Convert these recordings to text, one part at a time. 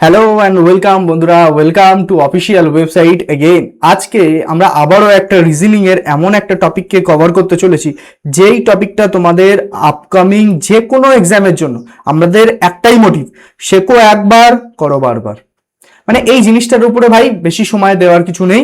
Hello and welcome বন্ধুরা, welcome to official website again. আজকে আমরা আবারও একটা রিজনিং এর এমন একটা টপিককে কভার করতে চলেছি যেই টপিকটা তোমাদের আপকামিং যে কোনো এক্সামের জন্য আমাদের একটাই মোটিভ, শেখো একবার করো বারবার। মানে এই জিনিসটার উপরে ভাই বেশি সময় দেওয়ার কিছু নেই।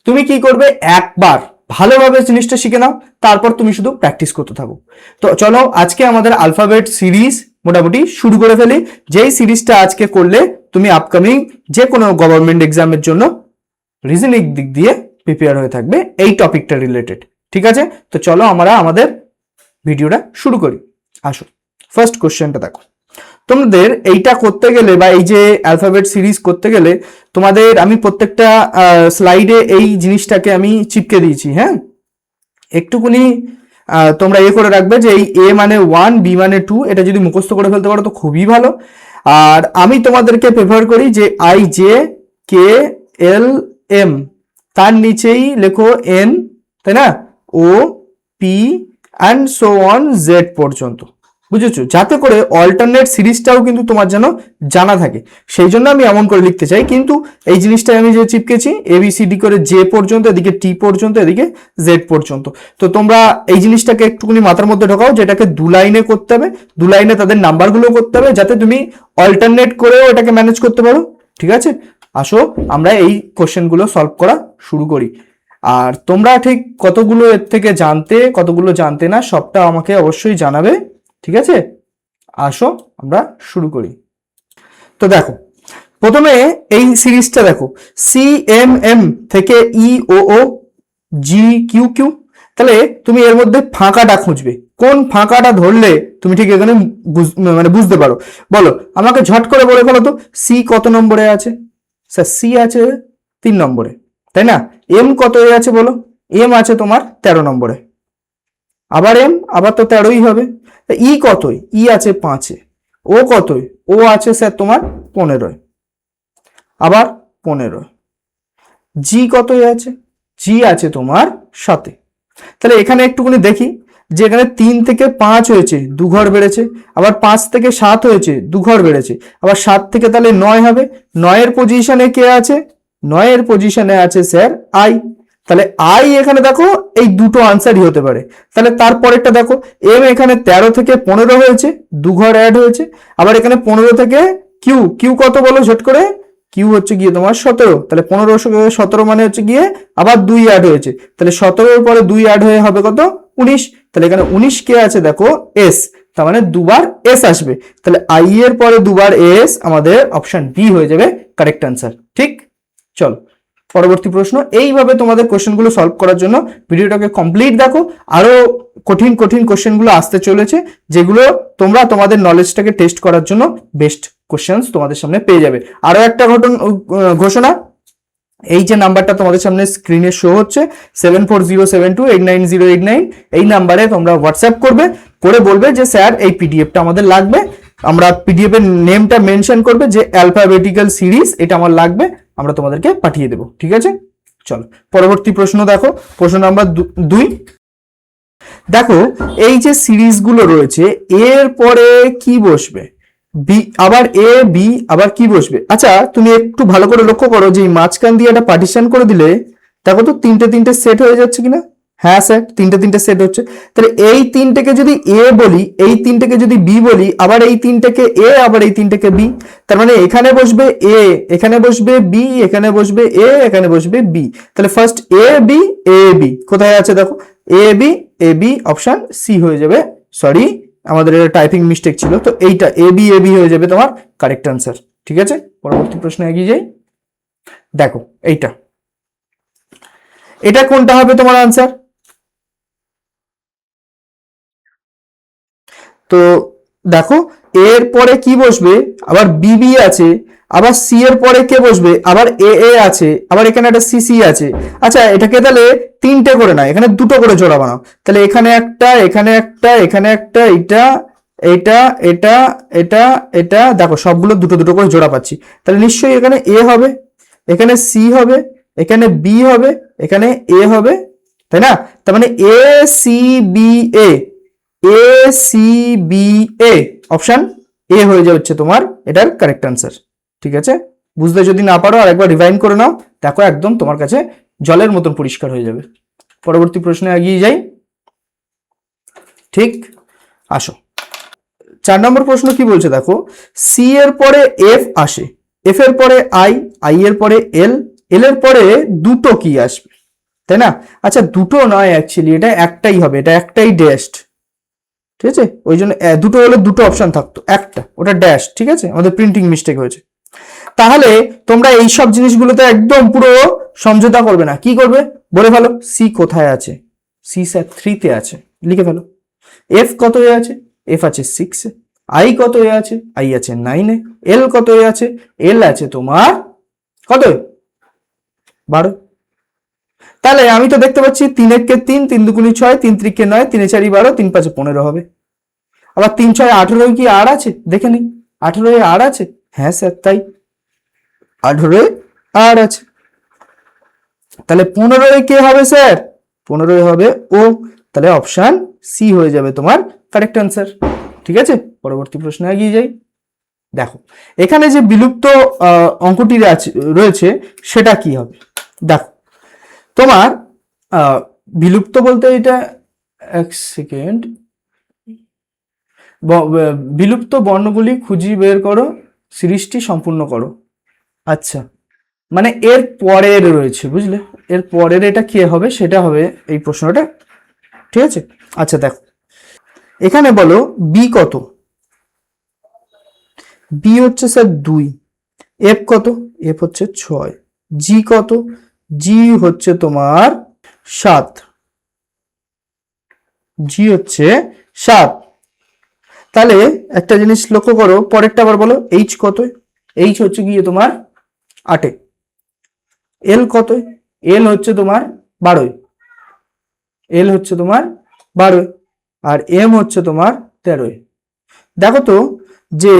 তুমি কি করবে, একবার ভালোভাবে জিনিসটা শিখে নাও, তারপর তুমি শুধু প্র্যাকটিস করতে থাকো। তো চলো আজকে আমাদের আলফাবেট সিরিজ মোটামুটি শুরু করে ফেলি। যেই সিরিজটা আজকে করলে তুমি আপকামিং যে কোনো গভর্নমেন্ট এক্সামের জন্য রিজনিং দিক দিয়ে প্রিপেয়ার হয়ে থাকবে এই টপিকটা রিলেটেড। ঠিক আছে, তো চলো আমরা আমাদের ভিডিওটা শুরু করি। আসো, ফার্স্ট কোশ্চেনটা দেখো। তোমাদের এইটা করতে গেলে বা এই যে অ্যালফাবেট সিরিজ করতে গেলে তোমাদের আমি প্রত্যেকটা স্লাইডে এই জিনিসটাকে আমি চিপকে দিয়েছি। হ্যাঁ, একটুকুনি তোমরা করে রাখবে যে এই এ মানে 1, বি মানে 2, এটা যদি মুখস্থ করে ফেলতে পারো তো খুবই ভালো। আর আমি তোমাদেরকে প্রেফার করি যে I J K L M, তার নিচেই লেখো এন, তাই না, O P and so on Z পর্যন্ত, বুঝেছো? যাতে করে অল্টারনেট সিরিজটাও কিন্তু তোমার যেন জানা থাকে, সেই জন্য আমি এমন করে লিখতে চাই। কিন্তু এই জিনিসটা আমি যে চিপকেছি এবিসিডি করে জে পর্যন্ত, এদিকে টি পর্যন্ত, এদিকে জেড পর্যন্ত। তো তোমরা এই জিনিসটাকে একটুখানি মাথার মধ্যে ঢোকাও, যেটাকে দু লাইনে করতে হবে, দু লাইনে তাদের নাম্বারগুলো করতে হবে, যাতে তুমি অল্টারনেট করেও এটাকে ম্যানেজ করতে পারো। ঠিক আছে, আসো আমরা এই কোশ্চেনগুলো সলভ করা শুরু করি। আর তোমরা ঠিক কতগুলো এর থেকে জানতে, কতগুলো জানতে না, সবটা আমাকে অবশ্যই জানাবে। ঠিক আছে, আসো আমরা শুরু করি। তো দেখো, প্রথমে এই সিরিজটা দেখো, সি এম এম থেকে ই ও ও জি কিউ কিউ। তাহলে তুমি এর মধ্যে ফাঁকাটা খুঁজবে, কোন ফাঁকাটা ধরলে তুমি ঠিক এখানে মানে বুঝতে পারো। বলো আমাকে, ঝট করে বলে ফেলো তো, সি কত নম্বরে আছে? স্যার সি আছে 3 নম্বরে, তাই না? এম কত আছে বলো? এম আছে তোমার 13 নম্বরে। আবার এম, আবার তো 13ই হবে। ই কতই? ই আছে 5-এ। ও কতই? ও আছে স্যার তোমার 15-এ, আবার 15। জি কতই আছে? জি আছে তোমার 7-এ। তাহলে এখানে একটুখানি দেখি যে এখানে 3 থেকে 5 হয়েছে, 2 ঘর বেড়েছে, আবার 5 থেকে 7 হয়েছে, 2 ঘর বেড়েছে, আবার 7 থেকে তাহলে 9 হবে। 9-এর পজিশনে কে আছে? 9-এর পজিশনে আছে স্যার আই। তাহলে আই এখানে দেখো এই দুটো আনসারই হতে পারে। তাহলে তারপরেরটা দেখো, এম এখানে 13 থেকে 15 হয়েছে, 2 ঘর অ্যাড হয়েছে, আবার এখানে 15 থেকে কিউ, কিউ কত বলো ঝট করে? কিউ হচ্ছে গিয়ে তোমার 17। তাহলে 15-17 মানে হচ্ছে গিয়ে আবার 2 অ্যাড হয়েছে, তাহলে 17-এর পরে 2 অ্যাড হয়ে হবে কত? 19। তাহলে এখানে 19 কে আছে দেখো এস, তার মানে দুবার এস আসবে। তাহলে আই এর পরে দুবার এস, আমাদের অপশন বি হয়ে যাবে কারেক্ট অ্যান্সার। ঠিক, চলো পরবর্তী প্রশ্ন। এইভাবে তোমাদের কোশ্চেনগুলো সলভ করার জন্য ভিডিওটাকে কমপ্লিট দেখো। আরো কঠিন কঠিন কোশ্চেনগুলো আসতে চলেছে, যেগুলো তোমরা তোমাদের নলেজটাকে টেস্ট করার জন্য বেস্ট কোশ্চেন তোমাদের সামনে পেয়ে যাবে। আরো একটা ঘোষণা, এই যে নাম্বারটা তোমাদের সামনে স্ক্রিনে শো হচ্ছে 7407289089, এই নাম্বারে তোমরা হোয়াটসঅ্যাপ করবে, করে বলবে যে স্যার এই পিডিএফটা আমাদের লাগবে। আমরা পিডিএফ এর নেমটা মেনশন করবে যে অ্যালফাবেটিক্যাল সিরিজ, এটা আমার লাগবে, আমরা তোমাদেরকে পাঠিয়ে দেবো। ঠিক আছে, চলো পরবর্তী প্রশ্ন দেখো, প্রশ্ন নাম্বার 2। দেখো এই যে সিরিজগুলো রয়েছে, এর পরে কি বসবে? বি, আবার এ বি, আবার কি বসবে? আচ্ছা তুমি একটু ভালো করে লক্ষ্য করো যে মাঝখান দিয়ে একটা পার্টিশন করে দিলে দেখো তো তিনটে সেট হয়ে যাচ্ছে কিনা। হ্যাঁ স্যার, তিনটে সেট হচ্ছে। তাহলে এই তিনটেকে যদি এ বলি, এই তিনটেকে যদি বি বলি, আবার এই তিনটেকে এ, আবার এই তিনটেকে বি, তার মানে এখানে বসবে এ, এখানে বসবে বি, এখানে বসবে এ, এখানে বসবে বি। তাহলে first A B, A B কোথায় আছে দেখো, এ B, A B, option C হয়ে যাবে। সরি, আমাদের এটা টাইপিং মিস্টেক ছিল, তো এইটা এ বি হয়ে যাবে তোমার কারেক্ট অ্যান্সার। ঠিক আছে, পরবর্তী প্রশ্নে এগিয়ে যাই। দেখো এইটা, এটা কোনটা হবে তোমার আনসার? তো দেখো এর পরে কি বসবে, আবার বিবি আছে, আবার সি এর পরে কে বসবে, আবার এ এ আছে, আবার এখানে একটা সিসি আছে। আচ্ছা এটাকে তাহলে তিনটে করে না, এখানে দুটো করে জোড়া বানাও। তাহলে এখানে একটা, এখানে একটা, এখানে একটা, এটা এটা এটা এটা এটা, দেখো সবগুলো দুটো দুটো করে জোড়া পাচ্ছি। তাহলে নিশ্চয়ই এখানে এ হবে, এখানে সি হবে, এখানে বি হবে, এখানে এ হবে, তাই না? তার মানে A C B A, A C B A, option A হয়ে যাচ্ছে তোমার এটার কারেক্ট অ্যান্সার। ঠিক আছে, বুঝতে যদি না পারো আর একবার রিভাইন্ড করে নাও, দেখো একদম তোমার কাছে জলের মতন পরিষ্কার হয়ে যাবে। পরবর্তী প্রশ্নে এগিয়ে যাই। ঠিক, আসো 4 নম্বর প্রশ্ন কি বলছে দেখো, সি এর পরে এফ আসে, এফ এর পরে আই, আই এর পরে এল, এল এর পরে দুটো কি আসবে, তাই না? আচ্ছা দুটো নয়, অ্যাকচুয়ালি এটা একটাই হবে, এটা একটাই ড্যাশড, ঠিক আছে, ওই জন্য দুটো হলে দুটো অপশন থাকতো, একটা ওটা ড্যাশ, ঠিক আছে, আমাদের প্রিন্টিং মিস্টেক হয়েছে। তাহলে তোমরা এই সব জিনিসগুলোতে একদম পুরো সমঝোতা করবে না, কি করবে বলে ফেলো, সি কোথায় আছে, সি স্যার 3 তে আছে, লিখে ফেলো। এফ কত এ আছে, এফ আছে 6 এ। আই কত এ আছে, আই আছে 9 এ। এল কত এ আছে, এল আছে তোমার কত, 12। তাহলে আমি তো দেখতে পাচ্ছি 3 একে 3, 3 দুগুণে 6, 3 ত্রিকে 9, 3 4 12, 3 5 15 হবে। আবার 3 6 18 কি আর আছে, দেখে নিই, 18 এ আর আছে, হ্যাঁ স্যার তাই, 18 এ আর আছে। তাহলে 15 এ কে হবে স্যার, 15 এ হবে ও, তাহলে অপশন সি হয়ে যাবে তোমার কারেক্ট অ্যান্সার। ঠিক আছে, পরবর্তী প্রশ্নে এগিয়ে যাই। দেখো এখানে যে বিলুপ্ত অঙ্কটি রয়েছে সেটা কি হবে, দেখো তোমার বিলুপ্ত বলতে এটা, এক সেকেন্ড, বিলুপ্ত বর্ণগুলি খুঁজি বের করো, সিরিজটি সম্পূর্ণ করো। আচ্ছা মানে এর পরের রয়েছে, বুঝলে, এর পরের এটা কি হবে সেটা হবে এই প্রশ্নটা, ঠিক আছে। আচ্ছা দেখো এখানে বলো বি কত, বি হচ্ছে স্যার 2, এফ কত, এফ হচ্ছে 6, জি কত, জি হচ্ছে তোমার 7, জি হচ্ছে 7। তাহলে একটা জিনিস লক্ষ্য করো, পরেরটা আবার বলো, এইচ কত, এইচ হচ্ছে গিয়ে তোমার 8, এল কত, এল হচ্ছে তোমার 12, এল হচ্ছে তোমার 12, আর এম হচ্ছে তোমার 13। দেখো তো যে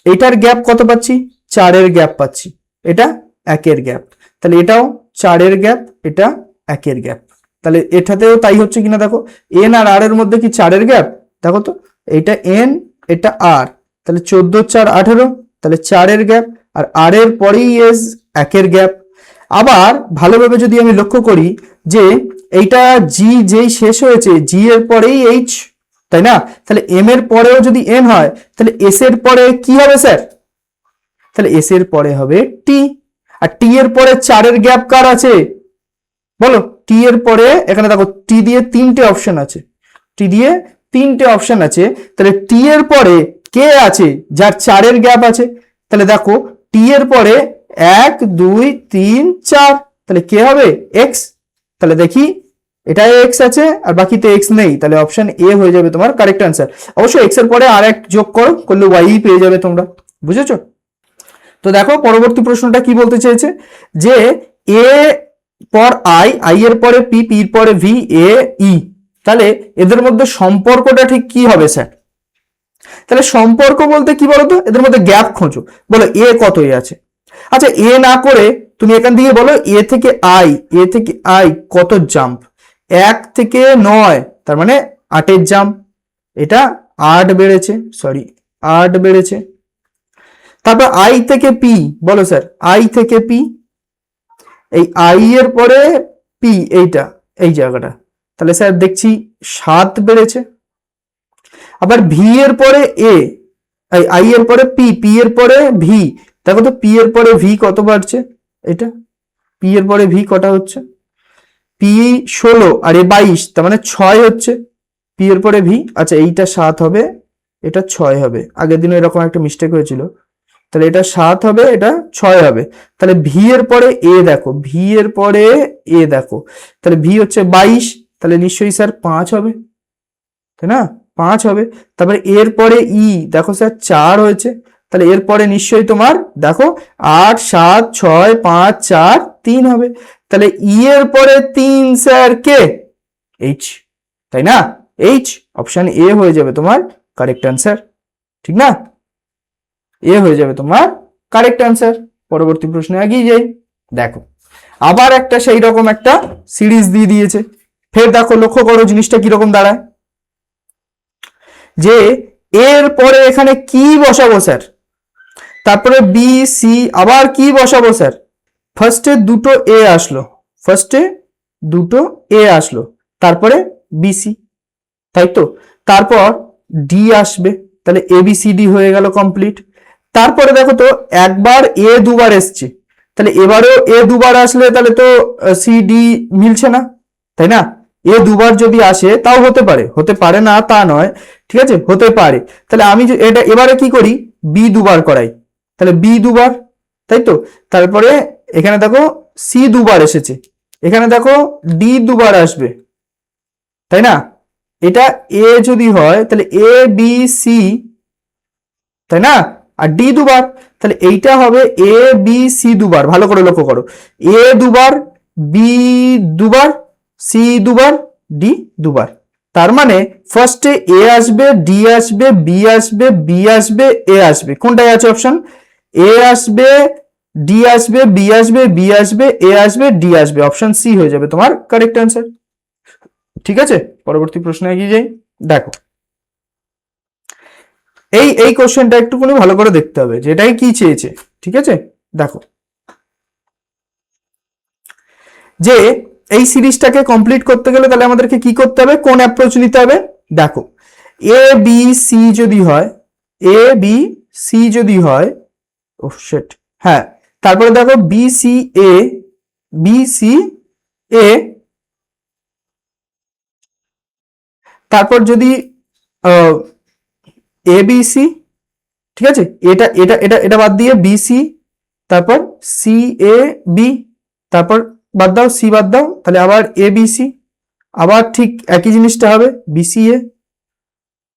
এটার গ্যাপ কত পাচ্ছি, 4 এর গ্যাপ পাচ্ছি, এটা 1 এর গ্যাপ, তাহলে এটাও 4 এর গ্যাপ, এটা 1 এর গ্যাপ, তাহলে এটাতেও তাই হচ্ছে কিনা দেখো, এন আর আর এর মধ্যে কি 4 এর গ্যাপ, দেখো তো এইটা এন এটা আর, তাহলে 14 4 18, তাহলে 4 এর গ্যাপ, আর আর এর পরেই এস 1 এর গ্যাপ। আবার ভালোভাবে যদি আমি লক্ষ্য করি যে এইটা জি যেই শেষ হয়েছে, জি এর পরেই এইচ, তাই না, তাহলে এম এর পরেও যদি এন হয় তাহলে এস এর পরে কি হবে স্যার, তাহলে এস এর পরে হবে টি, আর টি এর পরে 4 এর গ্যাপ কার আছে বলো, টি এর পরে এখানে দেখো টি দিয়ে 3টে অপশন আছে, টি দিয়ে 3টে অপশন আছে, তাহলে টি এর পরে কে আছে যার 4 এর গ্যাপ আছে, তাহলে দেখো টি এর পরে 1 2 3 4, তাহলে কে হবে এক্স, তাহলে দেখি এটা এক্স আছে আর বাকিতে এক্স নেই, তাহলে অপশন এ হয়ে যাবে তোমার কারেক্ট অ্যান্সার। অবশ্যই এক্স এর পরে আর এক যোগ করো, করলে ওয়াই পেয়ে যাবে তোমরা, বুঝেছো? তো দেখো পরবর্তী প্রশ্নটা কি বলতে চেয়েছে, যে এ পর আই, আই এর পরে পি, পি এর পরে ভি, এ ই, তাহলে এদের মধ্যে সম্পর্কটা ঠিক কি হবে স্যার, তাহলে সম্পর্ক বলতে কি বলতো, এদের মধ্যে গ্যাপ খোঁজো, বলো এ কত এ আছে। আচ্ছা এ না করে তুমি এখান থেকে বলো এ থেকে আই, এ থেকে আই কত জাম্প, 1 থেকে 9, তার মানে 8 জাম্প, এটা 8 বেড়েছে, সরি 8 বেড়েছে। তারপর আই থেকে পি, বলো স্যার আই থেকে পি, এই আই এর পরে পি, এইটা এই জায়গাটা, তাহলে স্যার দেখছি 7 বেড়েছে। আবার ভি এর পরে এ, আই এর পরে পি, পি এর পরে ভি, দেখো তো পি এর পরে ভি কত বাড়ছে, এটা পি এর পরে ভি কটা হচ্ছে, পি 16 আর এ 22, তার মানে 6 হচ্ছে পি এর পরে ভি। আচ্ছা এইটা 7 হবে, এটা 6 হবে, আগের দিনে এরকম একটা মিস্টেক হয়েছিল, তাহলে এটা 7 হবে, এটা 6 হবে। তাহলে ভি এর পরে এ দেখো, ভি এর পরে এ দেখো, তাহলে ভি হচ্ছে 22, তাহলে নিশ্চয়ই স্যার 5 হবে, তাই না, 5 হবে। তারপরে এর পরে ই দেখো স্যার 4 হয়েছে, তাহলে এর পরে নিশ্চয়ই তোমার দেখো 8 7 6 5 4 3 হবে, তাহলে ই এর পরে 3 স্যার কে, এইচ, তাই না, এইচ, অপশন এ হয়ে যাবে তোমার কারেক্ট অ্যান্সার, ঠিক না, এ হয়ে যাবে তোমার কারেক্ট অ্যান্সার। পরবর্তী প্রশ্নে এগিয়ে যাই। দেখো আবার একটা সেই রকম একটা সিরিজ দিয়ে দিয়েছে, ফের দেখো লক্ষ্য করো জিনিসটা কিরকম দাঁড়ায়, যে এর পরে এখানে কি বসাবো স্যার, তারপরে বি সি, আবার কি বসাবো স্যার? ফার্স্টে দুটো এ আসলো, ফার্স্টে দুটো এ আসলো, তারপরে বিসি, তাই তো? তারপর ডি আসবে, তাহলে এ বি সি ডি হয়ে গেল কমপ্লিট। তারপরে দেখো তো একবার এ দুবার এসছে, তাহলে এবারেও এ দুবার আসলে তাহলে তো সি ডি মিলছে না, তাই না? এ দুবার যদি আসে তাও হতে পারে, হতে পারে না তা নয়, ঠিক আছে, হতে পারে। তাহলে আমি এটা এবারে কি করি, বি দুবার করাই, তাহলে বি দুবার, তাই তো? তারপরে এখানে দেখো সি দুবার এসেছে, এখানে দেখো ডি দুবার আসবে, তাই না? এটা এ যদি হয় তাহলে এ বি সি, তাই না? আর ডি দুবার, তাহলে এইটা হবে এ বি সি দুবার। ভালো করে লক্ষ্য করো, এ দুবার, বি দুবার, সি দুবার, ডি দুবার। তার মানে ফার্স্টে এ আসবে, ডি আসবে, বি আসবে, বি আসবে, এ আসবে। কোনটায় আছে অপশন? এ আসবে, ডি আসবে, বি আসবে, বি আসবে, এ আসবে, ডি আসবে। অপশন সি হয়ে যাবে তোমার কারেক্ট অ্যান্সার। ঠিক আছে, পরবর্তী প্রশ্নে এগিয়ে যাই। দেখো এই কোশ্চেনটা একটুখানি ভালো করে দেখতে হবে যে এটাই কি চেয়েছে। ঠিক আছে, দেখো যে এই সিরিজটাকে কমপ্লিট করতে গেলে তাহলে আমাদেরকে কি করতে হবে, কোন অ্যাপ্রোচ নিতে হবে? দেখো এ বি সি যদি হয়, এ বি সি যদি হয়, ও শিট, হ্যাঁ, তারপরে দেখো বি সি এ, বি সি এ, তারপর যদি এ বি সি, ঠিক আছে, এটা এটা এটা এটা বাদ দিয়ে বি সি, তারপর সি এ বি, তারপর বাদ দাও, সি বাদ দাও, তাহলে আবার এ বি সি, আবার ঠিক একই জিনিসটা হবে বি সি এ।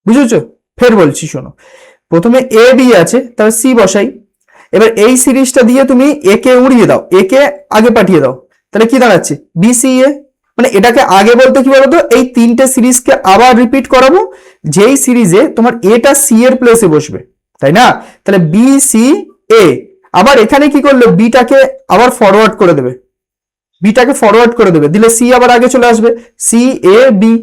বুঝেছো? ফের বলছি শোনো, প্রথমে এ বি আছে, তাহলে সি বসাই। এবার এই সিরিজটা দিয়ে তুমি এ কে উড়িয়ে দাও, এ কে আগে পাঠিয়ে দাও, তাহলে কি দাঁড়াচ্ছে বি সি এ। মানে এটাকে আগে বলতে কি বলতো, এই তিনটে সিরিজকে আবার রিপিট করাবো, যেই সিরিজে তোমার এটা সি এর প্লেসে বসবে, তাই না? তাহলে বি সি এ, আবার এখানে কি করলো, বিটাকে আবার ফরওয়ার্ড করে দেবে, বিটাকে ফরওয়ার্ড করে দেবে, দিলে সি আবার আগে চলে আসবে, সি এ বি।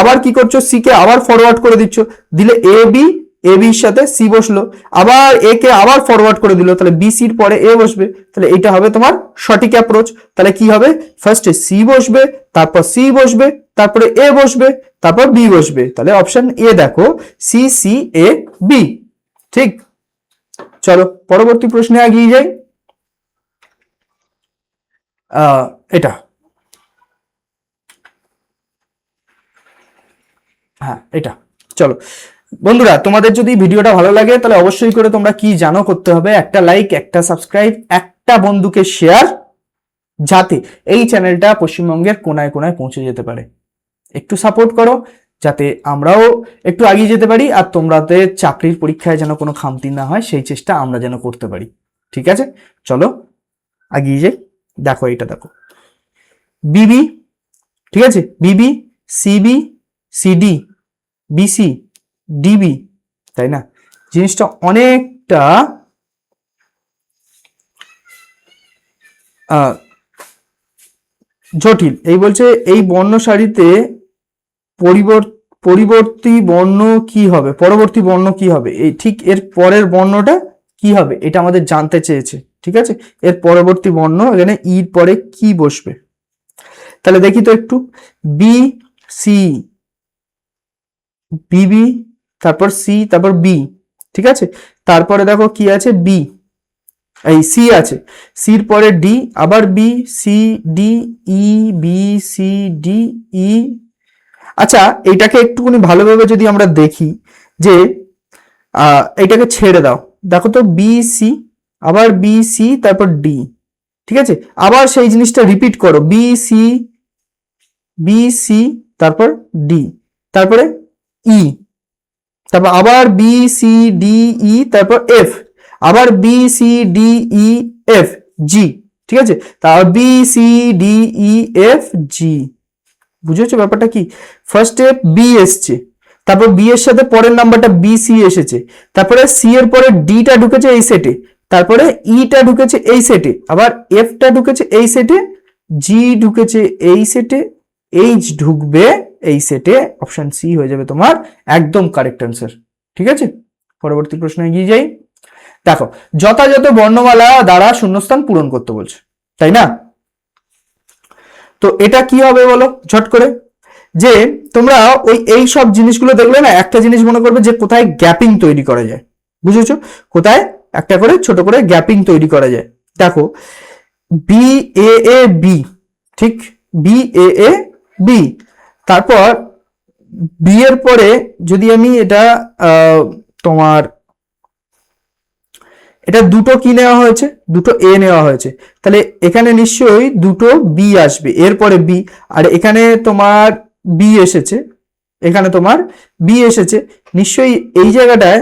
আবার কি করছো, সি কে আবার ফরওয়ার্ড করে দিচ্ছ, দিলে এ বি, এ বির সাথে সি বসলো, আবার এ কে আবার ফরওয়ার্ড করে দিল, তাহলে বি সির পরে এ বসবে, তাহলে এটা হবে তোমার সঠিক অ্যাপ্রোচ। তাহলে কি হবে, ফার্স্টে সি বসবে, তারপর সি বসবে, তারপরে এ বসবে, তারপর বি বসবে। তাহলে অপশন এ দেখো, সি সি এ বি। ঠিক, চলো পরবর্তী প্রশ্নে এগিয়ে যাই। এটা, হ্যাঁ এটা, চলো বন্ধুরা, তোমাদের যদি ভিডিওটা ভালো লাগে তাহলে অবশ্যই করে তোমরা কি জানো করতে হবে, একটা লাইক, একটা সাবস্ক্রাইব, একটা বন্ধুকে শেয়ার, যাতে এই চ্যানেলটা পশ্চিমবঙ্গের কোনায় কোনায় পৌঁছে যেতে পারে। একটু সাপোর্ট করো যাতে আমরাও একটু এগিয়ে যেতে পারি, আর তোমাদের চাকরির পরীক্ষায় যেন কোনো খামতি না হয় সেই চেষ্টা আমরা যেন করতে পারি। ঠিক আছে, চলো এগিয়ে যাই। দেখো এটা দেখো, বিবি, ঠিক আছে, বিবি, সিবি, সিডি, বিসি, ডিবি, তাই না? জিনিসটা অনেকটা জটিল। এই বলছে এই বর্ণ সারিতে পরিবর্তী বর্ণ কি হবে, পরবর্তী বর্ণ কি হবে, এই ঠিক এর পরের বর্ণটা কি হবে এটা আমাদের জানতে চেয়েছে। ঠিক আছে, এর পরবর্তী বর্ণ এখানে ইর পরে কি বসবে, তাহলে দেখি তো একটু, বি সি, বিবি, তারপর সি, তারপর বি, ঠিক আছে, তারপরে দেখো কি আছে, বি, এই সি আছে, সির পরে ডি, আবার B C D, E B C D, E. আচ্ছা এইটাকে একটুখানি ভালোভাবে যদি আমরা দেখি যে এইটাকে ছেড়ে দাও, দেখো তো বি সি, আবার বি সি, তারপর ডি, ঠিক আছে, আবার সেই জিনিসটা রিপিট করো, বি সি, বি সি, তারপর ডি, তারপরে ই, তারপর আবার বি সি ডি ই, তারপর এফ, আবার B C D E F G, ঠিক আছে, তারপর B C D E F G. বুঝেছো ব্যাপারটা কি? ফার্স্টে বি এসছে, তারপর বি এর সাথে পরের নাম্বারটা বি সি এসেছে, তারপরে সি এর পরে ডিটা ঢুকেছে এই সেটে, তারপরে ইটা ঢুকেছে এই সেটে, আবার এফটা ঢুকেছে এই সেটে, জি ঢুকেছে এই সেটে, এইচ ঢুকবে এই সেটে। অপশন সি হয়ে যাবে তোমার একদম কারেক্ট অ্যান্সার। ঠিক আছে, পরবর্তী প্রশ্নে এগিয়ে যাই। দেখো যথাযথ বর্ণমালা দ্বারা শূন্যস্থান পূরণ করতে বলছে, তাই না? তো এটা কি হবে বলো ঝট করে, যে তোমরা এই সব জিনিসগুলো দেখলে না, একটা জিনিস মনে করবে যে কোথায় গ্যাপিং তৈরি করা যায়, বুঝেছো? কোথায় একটা করে ছোট করে গ্যাপিং তৈরি করা যায়। দেখো বি এ এ বি, ঠিক, বি এ এ বি, তারপর বি এর পরে যদি আমি এটা তোমার এটা দুটো কি নেওয়া হয়েছে, দুটো এ নেওয়া হয়েছে, তাহলে এখানে নিশ্চয়ই দুটো বি আসবে, এরপরে বি, আর এখানে তোমার বি এসেছে, এখানে তোমার বি এসেছে, নিশ্চয়ই এই জায়গাটায়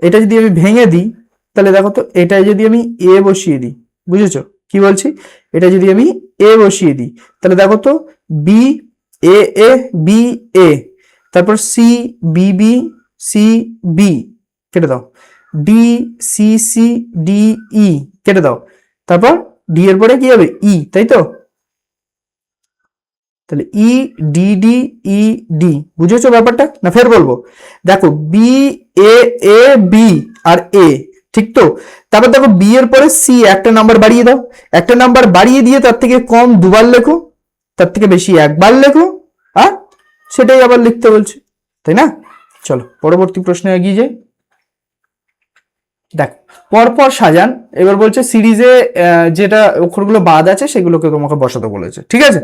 এটা যদি আমি ভেঙে দিই, তাহলে দেখো তো এটাই যদি আমি এ বসিয়ে দিই, বুঝেছো কি বলছি? এটা যদি আমি এ বসিয়ে দিই, তাহলে দেখো তো B A A B A, তারপর C B B C B, কেটে দাও, D C C D E, কেটে দাও, তারপর ডি এর পরে কি হবে ই, তাই তো? তাহলে E D D E D, বুঝেছো ব্যাপারটা না ফের বলবো? দেখো বি এ এ বি আর এ, ঠিক তো? তারপর দেখো বি এর পরে সি, একটা নাম্বার বাড়িয়ে দাও, একটা নাম্বার বাড়িয়ে দিয়ে তার থেকে কম দুবার লেখো, তার থেকে বেশি একবার লেখো, আর সেটাই আবার লিখতে বলছে, তাই না? চলো পরবর্তী প্রশ্নে এগিয়ে যাই। দেখো পরপর সাজান, এবার বলছে সিরিজে যেটা অক্ষরগুলো বাদ আছে সেগুলোকে তোমাকে বসাতে বলেছে, ঠিক আছে?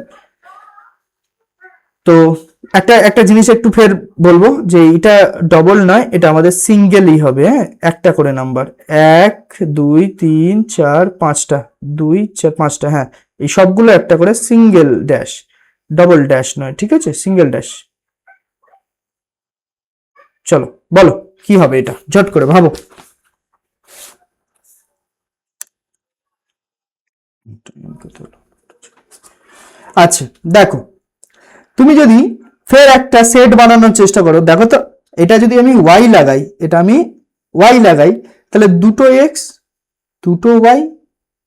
তো একটা একটা জিনিস একটু ফের বলবো যে এটা ডবল নয়, এটা আমাদের সিঙ্গেলই হবে, হ্যাঁ, একটা করে নাম্বার, 1 2 3 4 5টা, 2 4 5টা, হ্যাঁ, এই সবগুলো একটা করে সিঙ্গেল ড্যাশ, ডবল ড্যাশ নয়, ঠিক আছে, সিঙ্গেল ড্যাশ। চলো বলো কি হবে এটা, ঝট করে ভাবো। আচ্ছা দেখো, তুমি যদি ফের একটা সেট বানানোর চেষ্টা করো, দেখো তো এটা যদি আমি ওয়াই লাগাই, এটা আমি ওয়াই লাগাই, তাহলে দুটো এক্স, দুটো ওয়াই,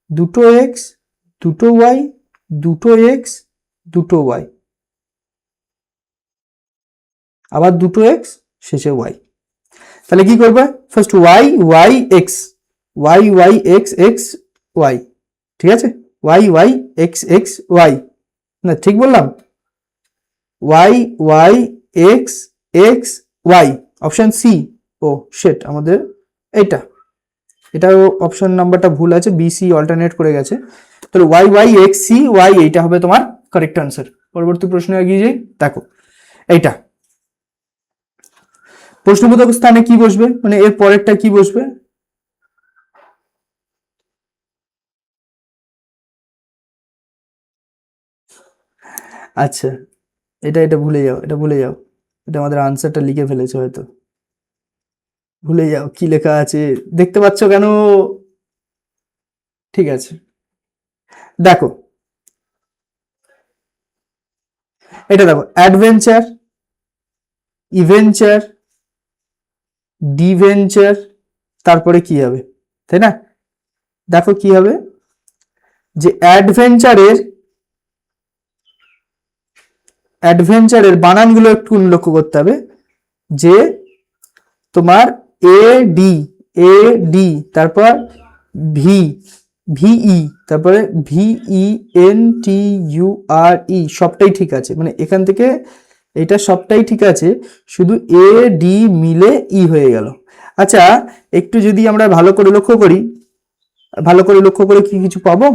দুটো এক্স, দুটো ওয়াই, দুটো এক্স, দুটো ওয়াই, আবার দুটো এক্স, শেষে ওয়াই। তাহলে কি করবে, first Y Y X, Y Y X X Y, ঠিক আছে, Y Y X X Y, না ঠিক বললাম? Y Y X X Y, option C. Oh shit, আমাদের এইটা, এটাও অপশন নাম্বারটা ভুল আছে, বি সি অল্টারনেট করে গেছে, তাহলে Y Y X C Y, এইটা হবে তোমার কারেক্ট আনসার। পরবর্তী প্রশ্নে এগিয়ে যাই। দেখো এইটা প্রশ্নবোধক স্থানে কি বসবে, মানে এর পরেরটা কি বসবে? আচ্ছা এটা এটা ভুলে যাও, এটা ভুলে যাও, এটা আমাদের আনসারটা লিখে ফেলেছে হয়তো, ভুলে যাও কি লেখা আছে, দেখতে পাচ্ছ কেন? ঠিক আছে দেখো, এটা দেখো অ্যাডভেঞ্চার, ইভেঞ্চার, ডিভেঞ্চার, তারপরে কি হবে, তাই না? দেখো কি হবে, যে অ্যাডভেঞ্চারের বানানগুলো একটু লক্ষ্য করতে হবে, যে তোমার এ ডি, এ ডি, তারপর ভি, ভিই, তারপরে ভিই এন টি ইউ আর ই, সবটাই ঠিক আছে, মানে এখান থেকে এটা সবটাই ঠিক আছে, শুধু এ ডি মিলে ই হয়ে গেল। আচ্ছা একটু যদি আমরা ভালো করে লক্ষ্য করি, ভালো করে লক্ষ্য করে কি কিছু পাবো?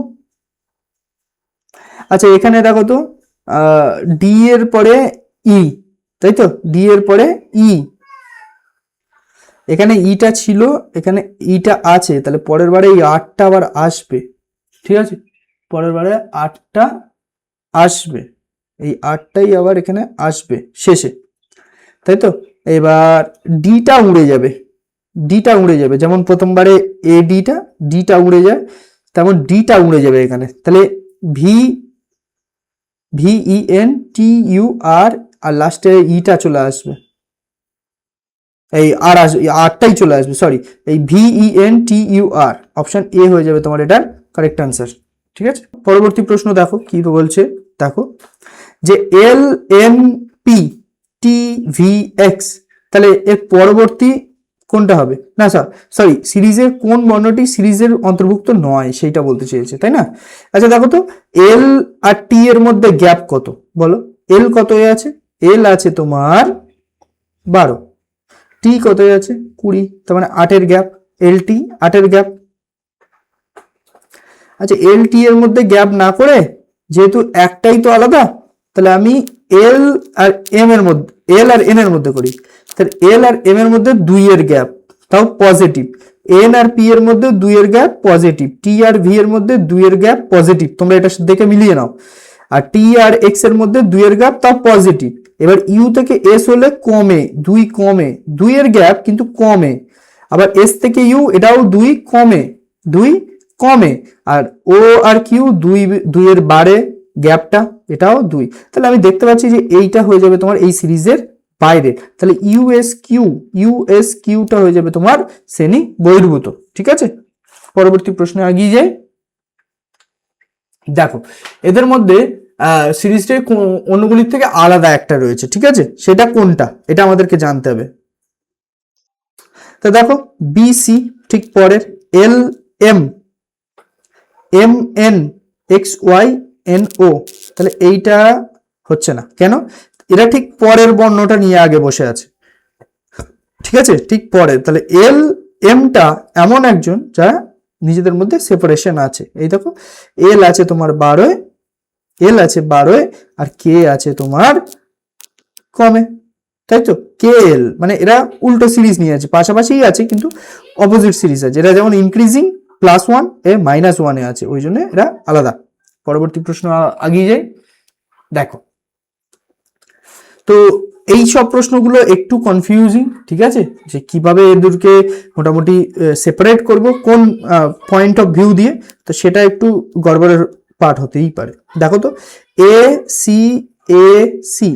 আচ্ছা এখানে দেখো তো ডি এর পরে ই, তাই তো, ডি এর পরে ই, এখানে ইটা ছিল, এখানে ইটা আছে, তাহলে পরের বারে এই আটটা আবার আসবে, ঠিক আছে, পরের বারে আটটা আসবে, এই আটটাই আবার এখানে আসবে শেষে, তাই তো? এবার ডিটা উড়ে যাবে, ডিটা উড়ে যাবে, যেমন প্রথমবারে এ ডিটা, ডিটা উড়ে যায়, তেমন ডিটা উড়ে যাবে এখানে, তাহলে V, V E N T U R, আর লাস্টে ইটা চলে আসবে, এই আর আসবে, আরটাই চলে আসবে, সরি, এই V N T U R, option A হয়ে যাবে তোমার এটার কারেক্ট আনসার, ঠিক আছে? পরবর্তী প্রশ্ন দেখো কি বলছে, দেখো যে L M P T V X, তাহলে এর পরবর্তী কোনটা হবে না সরি, সিরিজের কোন বর্ণটি সিরিজের অন্তর্ভুক্ত নয় সেইটা বলতে চেয়েছে, তাই না? আচ্ছা দেখো তো, এল আর টি এর মধ্যে গ্যাপ কত বলো? এল কত আছে? এল আছে তোমার 12, টি কত আছে 20, তার মানে 8-এর গ্যাপ, এল টি 8-এর গ্যাপ। আচ্ছা এল টি এর মধ্যে গ্যাপ না করে, যেহেতু একটাই তো আলাদা, তাহলে আমি এল আর এম এর মধ্যে, এল আর এন এর মধ্যে করি, তাহলে এল আর এম এর মধ্যে 2-এর গ্যাপ, তাও পজিটিভ। এন আর পি এর মধ্যে 2-এর গ্যাপ পজিটিভ, টি আর ভি এর মধ্যে 2-এর গ্যাপ পজিটিভ, তোমরা এটা দেখে মিলিয়ে নাও। আর টি আর এক্স এর মধ্যে 2-এর গ্যাপ, তাও পজিটিভ। এবার ইউ থেকে এস হলে কমে, 2 কমে, 2-এর গ্যাপ কিন্তু কমে। আবার এস থেকে ইউ, এটাও 2 কমে, 2 কমে। আর ও আর কিউ 2-এর বাড়ে গ্যাপটা, এটাও 2। তাহলে আমি দেখতে পাচ্ছি যে এইটা হয়ে যাবে তোমার এই সিরিজের বাইরে, তাহলে ইউএস কিউটা হয়ে যাবে তোমার শ্রেণী বহির্ভূত। ঠিক আছে, পরবর্তী প্রশ্নে এগিয়ে যাই। দেখো এদের মধ্যে সিরিজটা অন্যগুলির থেকে আলাদা একটা রয়েছে, ঠিক আছে, সেটা কোনটা এটা আমাদেরকে জানতে হবে। তা দেখো বিসি ঠিক পরের, L M M N X Y N O, তাহলে এইটা হচ্ছে না কেন? এরা ঠিক পরের বর্ণটা নিয়ে আগে বসে আছে, ঠিক আছে, ঠিক পরে। তাহলে এল এমটা এমন একজন যারা নিজেদের মধ্যে সেপারেশন আছে। এই দেখো এল আছে তোমার 12, এল আছে 12, আর কে আছে তোমার কমে, তাই তো? কে এল মানে এরা উল্টো সিরিজ নিয়ে আছে, পাশাপাশি আছে কিন্তু অপোজিট সিরিজ আছে। এরা যেমন ইনক্রিজিং +1 এ -1 এ আছে, ওই জন্য এরা আলাদা। পরবর্তী প্রশ্ন আগিয়ে যাই। দেখো তো এই সব প্রশ্নগুলো একটু কনফিউজিং, ঠিক আছে, যে কিভাবে এদেরকে মোটামুটি সেপারেট করব কোন পয়েন্ট অফ ভিউ দিয়ে, তো সেটা একটু গড়বড়ের পার্ট হতেই পারে। দেখো তো এ সি এ সি,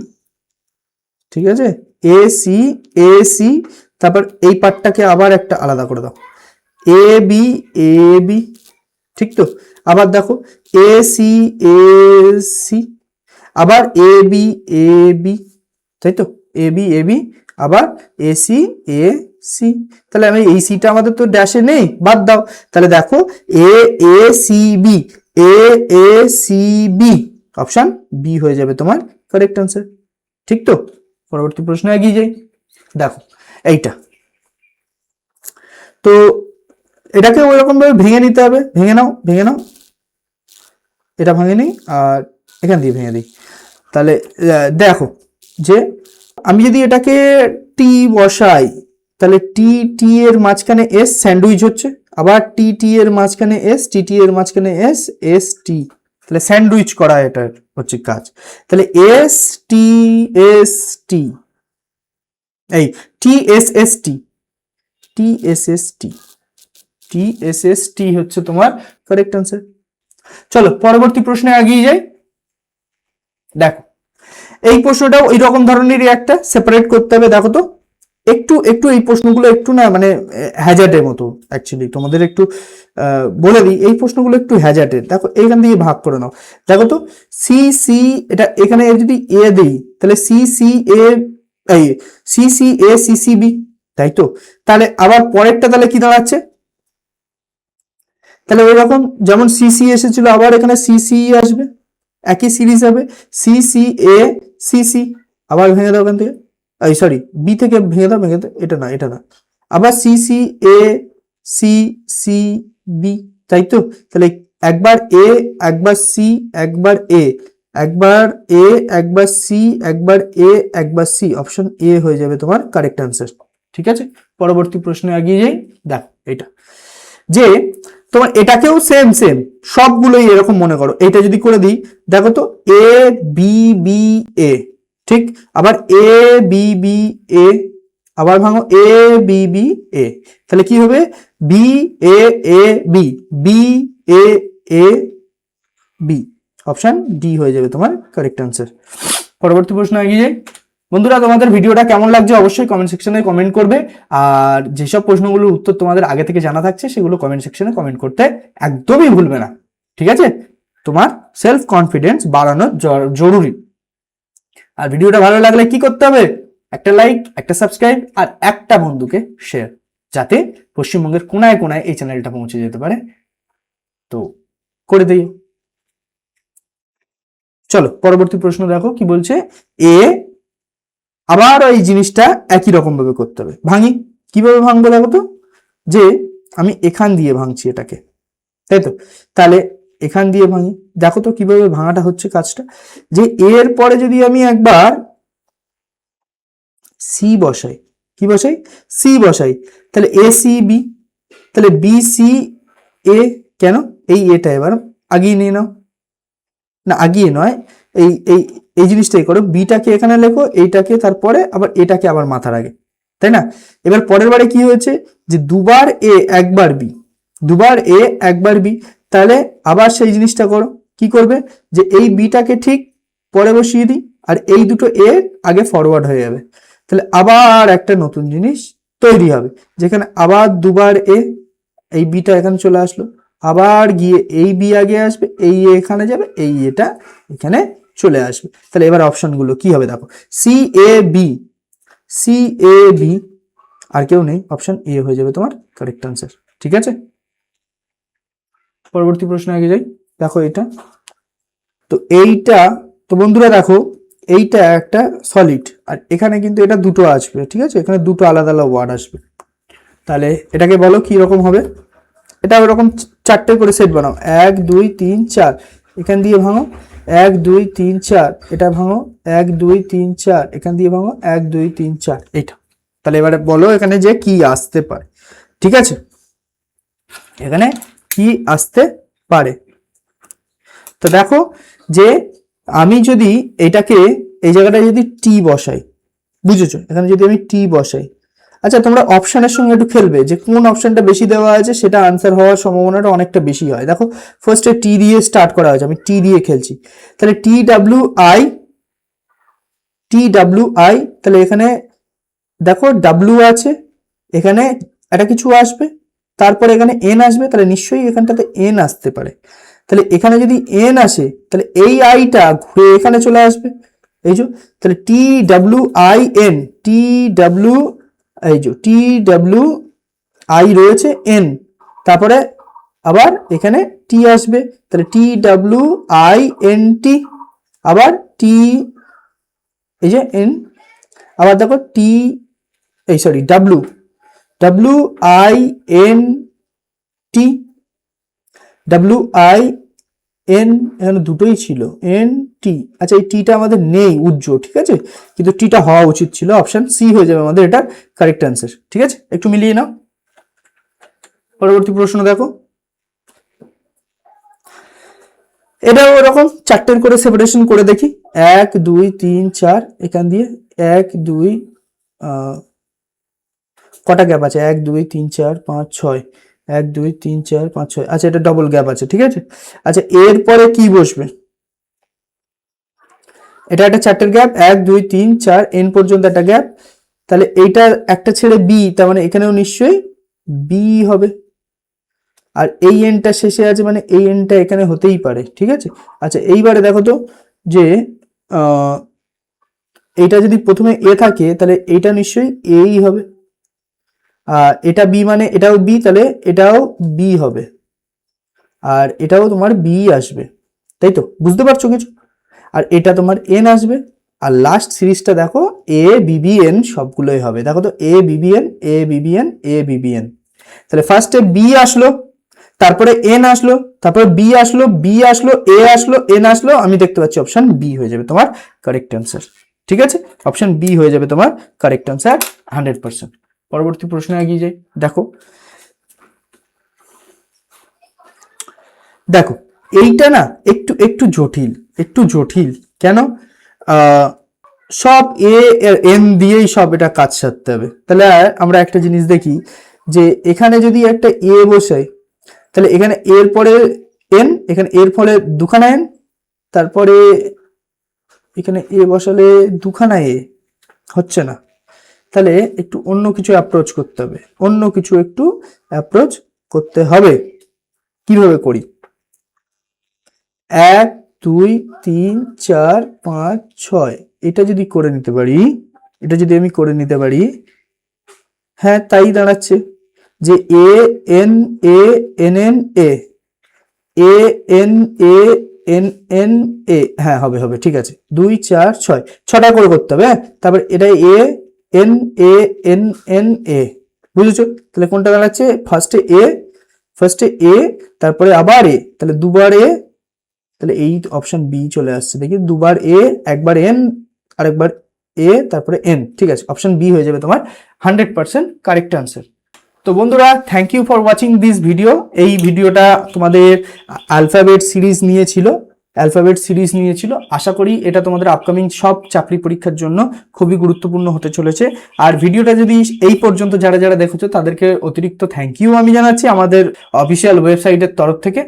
ঠিক আছে, এ সি, তারপর এই পার্টটাকে আবার একটা আলাদা করে দাও, এ বি, ঠিক তো? আবার দেখো এ সি, আবার এ বি, তাই তো? এ বি, আবার এ সি, তাহলে আমি এই সিটা আমাদের তো ড্যাশে নেই, বাদ দাও। তাহলে দেখো A C B, option B হয়ে যাবে তোমার কারেক্ট আনসার। ঠিক তো, পরবর্তী প্রশ্ন এগিয়ে যাই। দেখো এইটা তো, এটাকে ওই রকম ভাবে ভেঙে নিতে হবে, ভেঙে নাও, এটা ভেঙে নিই আর এখান দিয়ে ভেঙে দিই। তাহলে দেখো যে আমি যদি এটাকে টি বসাই, তাহলে টি এর মাঝখানে এস স্যান্ডউইচ হচ্ছে, আবার টি এর মাঝখানে এস, টি এর মাঝখানে এস টি, তাহলে স্যান্ডউইচ করা এটা হচ্ছে কাজ। তাহলে এস টি, এই টি এস টি হচ্ছে তোমার কারেক্ট আনসার। চলো পরবর্তী প্রশ্নে এগিয়ে যাই। দেখো এই প্রশ্নটাও এই রকম ধরনেরই একটা, সেপারেট করতে হবে। দেখো তো একটু এই প্রশ্নগুলো একটু না মানে হ্যাজার্ডের মতো, অ্যাকচুয়ালি তোমাদের একটু বলে দিই, এই প্রশ্নগুলো একটু হ্যাজার্ডের। দেখো এইখান থেকে ভাগ করে নাও। দেখো তো সি, এটা এখানে যদি এ দিই, তাহলে সি বি, তাই তো? তাহলে আবার পরেরটা তাহলে কি দাঁড়াচ্ছে? তাহলে ওই রকম যেমন সি এসেছিল, আবার এখানে সি আসবে, একই সিরিজ হবে, সি, আবার ভেঙে দাও ওখান থেকে, সরি বি থেকে ভেঙে দাও, এটা না, আবার সি বি, তাই তো? তাহলে একবার এ, একবার সি, একবার এ, একবার সি, একবার সি, অপশন এ হয়ে যাবে তোমার কারেক্ট আনসার। ঠিক আছে, পরবর্তী প্রশ্নে এগিয়ে যাই। দেখো এটা যে তোমার এটাকেও সেম সবগুলোই এরকম মনে করো, এটা যদি করে দিই, দেখো তো এ বি এ, ঠিক, আবার এ বি এ, আবার ভাঙো এ বি এ, তাহলে কি হবে? B A B A B, option D হয়ে যাবে তোমার কারেক্ট আনসার। পরবর্তী প্রশ্ন এগিয়ে যাই। বন্ধুরা তোমাদের ভিডিওটা কেমন লাগছে অবশ্যই কমেন্ট সেকশনে কমেন্ট করবে, আর যেসব প্রশ্নগুলোর উত্তর তোমাদের আগে থেকে জানা থাকছে সেগুলো কমেন্ট সেকশনে কমেন্ট করতে একদমই ভুলবে না, ঠিক আছে? তোমার সেলফ কনফিডেন্স বাড়ানো জরুরি। আর ভিডিওটা ভালো লাগলে কি করতে হবে? একটা লাইক, একটা সাবস্ক্রাইব, আর একটা বন্ধুকে শেয়ার। যাতে পশ্চিমবঙ্গের কোনায় কোনায় এই চ্যানেলটা পৌঁছে যেতে পারে। তো করে দিই। চলো পরবর্তী প্রশ্ন দেখো কি বলছে। এ আবার এই জিনিসটা একই রকম ভাবে করতে হবে। ভাঙি, কিভাবে ভাঙবো দেখো তো, যে আমি এখান দিয়ে ভাঙছি এটাকে, তাই তো, তাহলে এখান দিয়ে ভাঙি, দেখো তো কিভাবে ভাঙাটা হচ্ছে কাজটা। যে এর পরে যদি আমি একবার সি বসাই, কি বসাই, সি বসাই, তাহলে এ সি বি, তাহলে বি সি এ, কেন এই এটা এবার আগিয়ে নিয়ে নাও, না আগিয়ে নয়, এই এই এই জিনিসটাই করো, বিটাকে এখানে লেখো, এইটাকে তারপরে আবার এটাকে আবার মাথার আগে, তাই না। এবার পরের বারে কি হয়েছে, যে দুবার এ একবার বি, দুবার এ একবার বি, তাহলে আবার সেই জিনিসটা করো, কি করবে, যে এই বিটাকে ঠিক পরে বসিয়ে দিই, আর এই দুটো এ আগে ফরওয়ার্ড হয়ে যাবে, তাহলে আবার একটা নতুন জিনিস তৈরি হবে, যেখানে আবার দুবার এ, এই বিটা এখানে চলে আসলো, আবার গিয়ে এই বি আগে আসবে, এই এখানে যাবে, এই এটা এখানে চলে আসবে। তাহলে এবার অপশনগুলো কি হবে দেখো, C A B, C A B, আর কেউ নেই, অপশন এ হয়ে যাবে তোমার কারেক্ট আনসার। ঠিক আছে, পরবর্তী প্রশ্ন আগে যাই। দেখো এটা তো, এইটা তো বন্ধুরা দেখো, এইটা একটা সলিড, আর এখানে কিন্তু এটা দুটো আসবে, ঠিক আছে, এখানে দুটো আলাদা আলাদা ওয়ার্ড আসবে, তাহলে এটাকে বলো কি রকম হবে। এটা ওরকম চারটে করে সেট বানাও, 1 2 3 4, এখান দিয়ে ভাঙো, 1 2 3 4, এটা ভাঙো, 1 2 3 4, এখান দিয়ে ভাঙো, 1 2 3 4, এইটা। তাহলে এবারে বলো এখানে যে কি আসতে পারে। ঠিক আছে, এখানে কি আসতে পারে, তো দেখো যে আমি যদি এটাকে এই জায়গাটায় যদি টি বসাই, বুঝেছো, এখানে যদি আমি টি বসাই, আচ্ছা তোমরা অপশনের সঙ্গে একটু খেলবে, যে কোন অপশনটা বেশি দেওয়া আছে সেটা আনসার হওয়ার সম্ভাবনাটা অনেকটা বেশি হয়। দেখো ফার্স্টে টি দিয়ে স্টার্ট করা হয়েছে, আমি টি দিয়ে খেলছি, তাহলে T W I, T W I, তাহলে এখানে দেখো ডাব্লিউ আছে, এখানে একটা কিছু আসবে, তারপরে এখানে এন আসবে, তাহলে নিশ্চয়ই এখানটাতে এন আসতে পারে, তাহলে এখানে যদি এন আসে তাহলে এই আইটা ঘুরে এখানে চলে আসবে, এই যে, তাহলে T W I N, T W, এই যে টি ডাব্লিউ আই রয়েছে এন, তারপরে আবার এখানে টি আসবে, তাহলে T W I N T, আবার টি, এই যে এন, আবার দেখো টি, এই sorry W, W I N T, W I N, এখানে দুটোই ছিল, এন টি, আচ্ছা এই টিটা আমাদের নেই উজ্জ্বল, ঠিক আছে, কিন্তু টিটা হওয়া উচিত ছিল, অপশন সি হয়ে যাবে আমাদের এটা কারেক্ট অ্যান্সার। ঠিক আছে, একটু মিলিয়ে নাও। পরবর্তী প্রশ্ন দেখো, এটা ওরকম চারটের করে সেপারেশন করে দেখি, 1 2 3 4, এখান দিয়ে 1 2, কটা গ্যাপ আছে, 1 2 3 4 5 6, 1 2 3 4 5 6, আচ্ছা এটা ডবল গ্যাপ আছে, ঠিক আছে। আচ্ছা এরপরে কি বসবে, এটা একটা চারটের গ্যাপ, 1 2 3 4 এন পর্যন্ত একটা গ্যাপ, তাহলে এইটা একটা ছেড়ে বি, তার মানে এখানেও নিশ্চয়ই বি হবে, আর এই এনটা শেষে আছে মানে এই এনটা এখানে হতেই পারে, ঠিক আছে। আচ্ছা এইবারে দেখো তো, যে এইটা যদি প্রথমে এ থাকে তাহলে এইটা নিশ্চয়ই এই হবে, আর এটা বি মানে এটাও বি, তাহলে এটাও বি হবে, আর এটাও তোমার বি আসবে, তাই তো, বুঝতে পারছো কিছু। আর এটা তোমার এন আসবে, আর লাস্ট সিরিজটা দেখো এ বিবিএন সবগুলোই হবে, দেখো তো এ বিবিএন, এ বিবিএন, এ বিবিএন, তাহলে ফার্স্টে বি আসলো, তারপরে এন আসলো, তারপরে বি আসলো, বি আসলো, এ আসলো, এন আসলো, আমি দেখতে পাচ্ছি অপশন বি হয়ে যাবে তোমার কারেক্ট অ্যান্সার। ঠিক আছে, অপশন বি হয়ে যাবে তোমার কারেক্ট অ্যান্সার 100%। পরবর্তী প্রশ্নে এগিয়ে যাই। দেখো দেখো এইটা না একটু একটু জটিল, একটু জটিল কেন, সব এ এন দিয়েই সব এটা কাজ সারতে হবে। তাহলে আমরা একটা জিনিস দেখি, যে এখানে যদি একটা এ বসাই, তাহলে এখানে এর পরে এন, এখানে এর ফলে দুখানা এন, তারপরে এখানে এ বসালে দুখানা এ, হচ্ছে না, তাহলে একটু অন্য কিছু অ্যাপ্রোচ করতে হবে, অন্য কিছু একটু অ্যাপ্রোচ করতে হবে। কিভাবে করি, 1 2 3 4 5 6, এটা যদি করে নিতে পারি, এটা যদি আমি করে নিতে পারি, হ্যাঁ তাই দাঁড়াচ্ছে, যে A N A N N A A N A N N A, হ্যাঁ হবে হবে, ঠিক আছে, 2 4 6, 6টা করে করতে হবে। হ্যাঁ, তারপর এটা A N A N N A, বুঝেছো? তাহলে কোনটা দাঁড়াচ্ছে, ফার্স্টে এ তারপরে আবার এ, তাহলে দুবার এ, তাহলে এই অপশন বি চলে আসছে, দেখি দুবার এ, একবার এন, আরেকবার এ, তারপরে এন, ঠিক আছে, অপশন বি হয়ে যাবে তোমার 100% কারেক্ট আনসার। তো বন্ধুরা, thank you for watching this video. এই ভিডিওটা তোমাদের অ্যালফাবেট সিরিজ নিয়েছিল। আশা করি এটা তোমাদের আপকামিং সব চাকরি পরীক্ষার জন্য খুবই গুরুত্বপূর্ণ হতে চলেছে। আর ভিডিওটা যদি এই পর্যন্ত যারা যারা দেখেছো তাদেরকে অতিরিক্ত থ্যাংক ইউ আমি জানাচ্ছি আমাদের অফিসিয়াল ওয়েবসাইটের তরফ থেকে।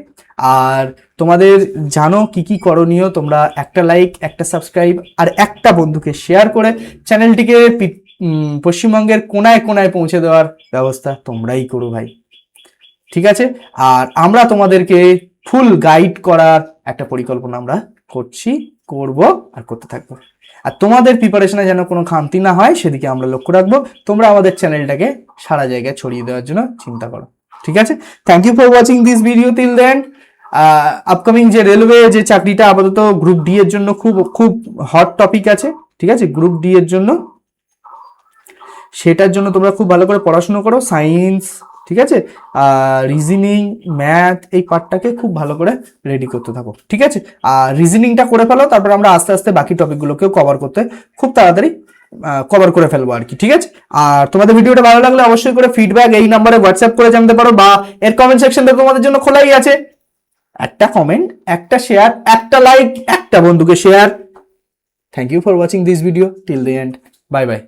আর তোমাদের জানো কি কি করণীয়, তোমরা একটা লাইক, একটা সাবস্ক্রাইব আর একটা বন্ধুকে শেয়ার করে চ্যানেলটিকে পশ্চিমবঙ্গের কোনায় কোনায় পৌঁছে দেওয়ার ব্যবস্থা তোমরাই করো ভাই, ঠিক আছে? আর আমরা তোমাদেরকে ফুল গাইড করার একটা পরিকল্পনা আমরা করব আর করতে থাকবো। আর তোমাদের প্রিপারেশনে যেন কোনো খামতি না হয় সেদিকে আমরা লক্ষ্য রাখবো। তোমরা আমাদের চ্যানেলটাকে সারা জায়গায় ছড়িয়ে দেওয়ার জন্য চিন্তা করো, ঠিক আছে? Thank you for watching this video till then. Upcoming যে রেলওয়ে যে চাকরিটা আপাতত গ্রুপ ডি এর জন্য খুব খুব হট টপিক আছে, ঠিক আছে? গ্রুপ ডি এর জন্য, সেটার জন্য তোমরা খুব ভালো করে পড়াশোনা করো, সায়েন্স, ঠিক আছে, রিজনিং, ম্যাথ, এই পার্টটাকে খুব ভালো করে রেডি করতে থাকো, ঠিক আছে? আর রিজনিংটা করে ফেলো, তারপর আমরা আস্তে আস্তে বাকি টপিকগুলোকেও কভার করতে খুব তাড়াতাড়ি কভার করে ফেলবো আর কি, ঠিক আছে? আর তোমাদের ভিডিওটা ভালো লাগলে অবশ্যই করে ফিডব্যাক এই নাম্বারে হোয়াটসঅ্যাপ করে জানতে পারো, বা এর কমেন্ট সেকশনটা তোমাদের জন্য খোলাই আছে। একটা কমেন্ট, একটা শেয়ার, একটা লাইক, একটা বন্ধুকে share. Thank you for watching this video till the end. Bye by.